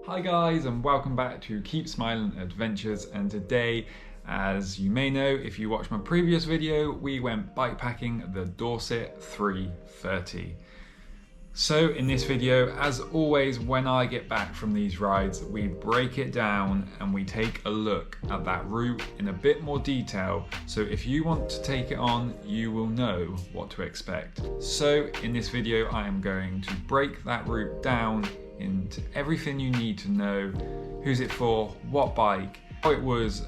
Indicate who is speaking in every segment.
Speaker 1: Hi guys, and welcome back to Keep Smiling Adventures. And today, as you may know if you watched my previous video, we went bikepacking the Dorset 330. So in this video, as always, when I get back from these rides, we break it down and we take a look at that route in a bit more detail. So if you want to take it on, you will know what to expect. So in this video, I am going to break that route down into everything you need to know: who's it for, what bike, how it was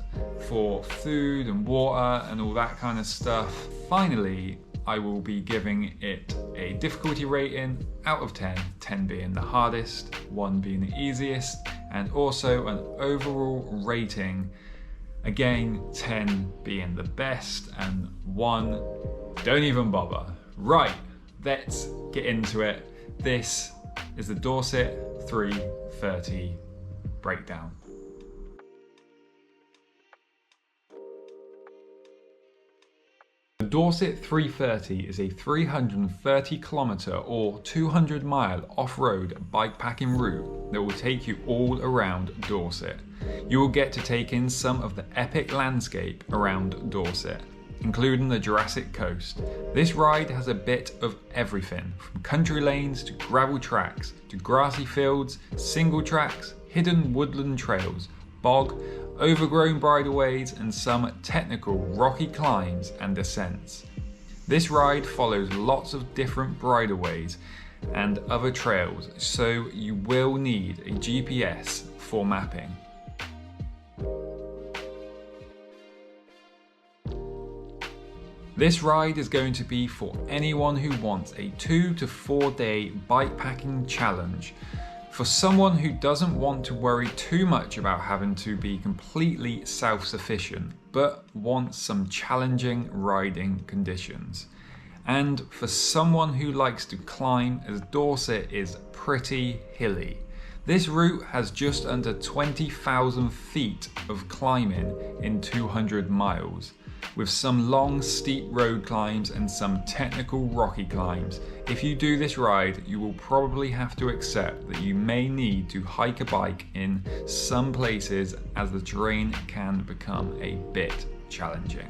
Speaker 1: for food and water and all that kind of stuff. Finally, I will be giving it a difficulty rating out of 10, 10 being the hardest, 1 being the easiest, and also an overall rating, again 10 being the best and 1 don't even bother. Right, let's get into it. This is the Dorset 330 breakdown. The Dorset 330 is a 330 kilometre or 200 mile off-road bikepacking route that will take you all around Dorset. You will get to take in some of the epic landscape around Dorset, including the Jurassic Coast. This ride has a bit of everything, from country lanes to gravel tracks to grassy fields, single tracks, hidden woodland trails, bog, overgrown bridleways, and some technical rocky climbs and descents. This ride follows lots of different bridleways and other trails, so you will need a GPS for mapping. This ride is going to be for anyone who wants a 2 to 4 day bikepacking challenge. For someone who doesn't want to worry too much about having to be completely self-sufficient, but wants some challenging riding conditions. And for someone who likes to climb, as Dorset is pretty hilly. This route has just under 20,000 feet of climbing in 200 miles. With some long steep road climbs and some technical rocky climbs. If you do this ride, you will probably have to accept that you may need to hike a bike in some places, as the terrain can become a bit challenging.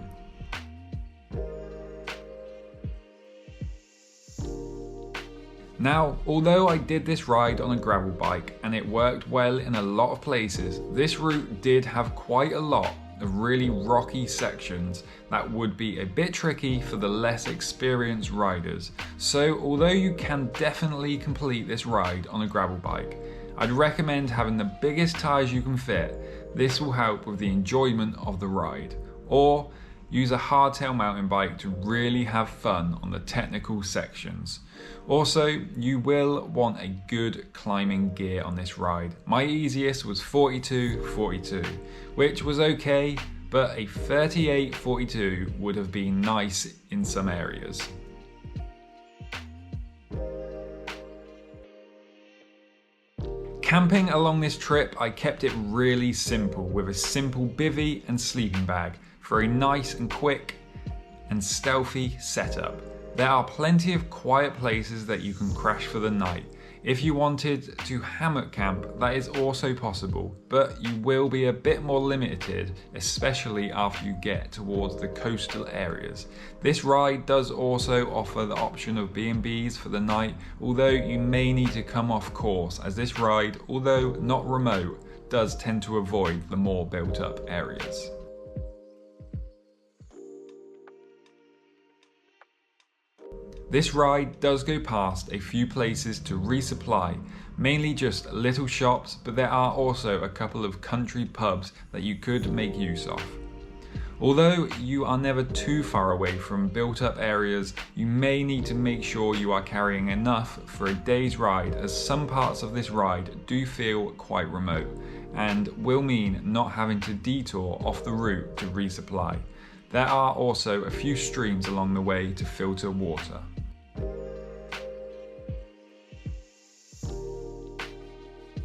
Speaker 1: Now, although I did this ride on a gravel bike and it worked well in a lot of places, this route did have quite a lot of really rocky sections that would be a bit tricky for the less experienced riders. So although you can definitely complete this ride on a gravel bike, I'd recommend having the biggest tyres you can fit. This will help with the enjoyment of the ride. Or use a hardtail mountain bike to really have fun on the technical sections. Also, you will want a good climbing gear on this ride. My easiest was 42/42, which was okay, but a 38/42 would have been nice in some areas. Camping along this trip, I kept it really simple with a simple bivvy and sleeping bag for a nice and quick and stealthy setup. There are plenty of quiet places that you can crash for the night. If you wanted to hammock camp, that is also possible, but you will be a bit more limited, especially after you get towards the coastal areas. This ride does also offer the option of B&Bs for the night, although you may need to come off course, as this ride, although not remote, does tend to avoid the more built up areas. This ride does go past a few places to resupply, mainly just little shops, but there are also a couple of country pubs that you could make use of. Although you are never too far away from built up areas, you may need to make sure you are carrying enough for a day's ride, as some parts of this ride do feel quite remote and will mean not having to detour off the route to resupply. There are also a few streams along the way to filter water.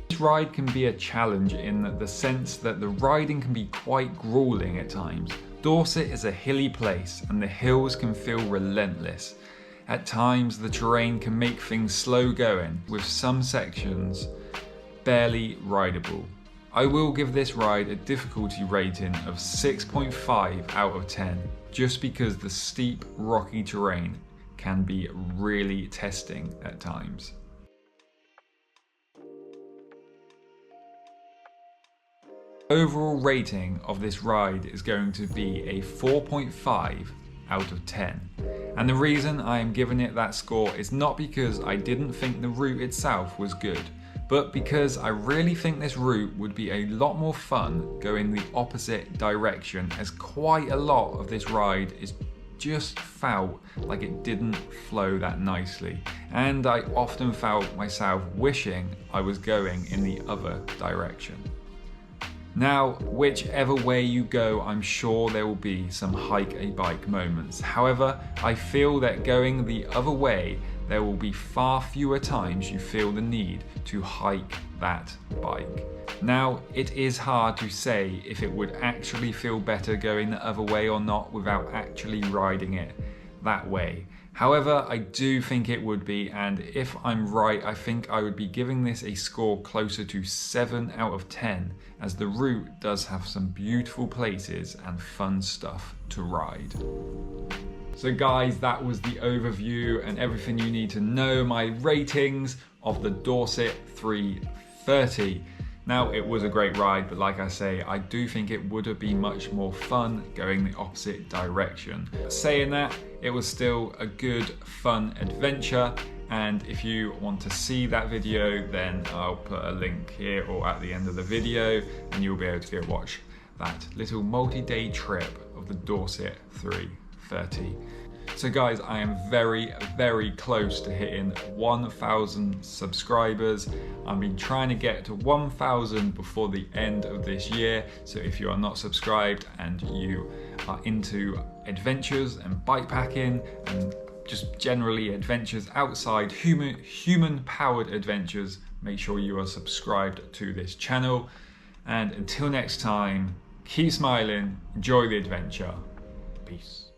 Speaker 1: This ride can be a challenge in the sense that the riding can be quite grueling at times. Dorset is a hilly place and the hills can feel relentless. At times the terrain can make things slow going, with some sections barely rideable. I will give this ride a difficulty rating of 6.5 out of 10, just because the steep, rocky terrain can be really testing at times. Overall rating of this ride is going to be a 4.5 out of 10. And the reason I am giving it that score is not because I didn't think the route itself was good, but because I really think this route would be a lot more fun going the opposite direction, as quite a lot of this ride is just felt like it didn't flow that nicely, and I often felt myself wishing I was going in the other direction. Now, whichever way you go, I'm sure there will be some hike a bike moments. However, I feel that going the other way, there will be far fewer times you feel the need to hike that bike. Now, it is hard to say if it would actually feel better going the other way or not without actually riding it that way. However, I do think it would be, and if I'm right, I think I would be giving this a score closer to 7 out of 10, as the route does have some beautiful places and fun stuff to ride. So guys, that was the overview and everything you need to know, my ratings of the Dorset 330. Now, it was a great ride, but like I say, I do think it would have been much more fun going the opposite direction. Saying that, it was still a good, fun adventure. And if you want to see that video, then I'll put a link here or at the end of the video, and you'll be able to go watch that little multi-day trip of the Dorset 330. So guys, I am very, very close to hitting 1,000 subscribers. I've been trying to get to 1,000 before the end of this year. So if you are not subscribed and you are into adventures and bikepacking and just generally adventures outside, human-powered adventures, make sure you are subscribed to this channel. And until next time, keep smiling, enjoy the adventure. Peace.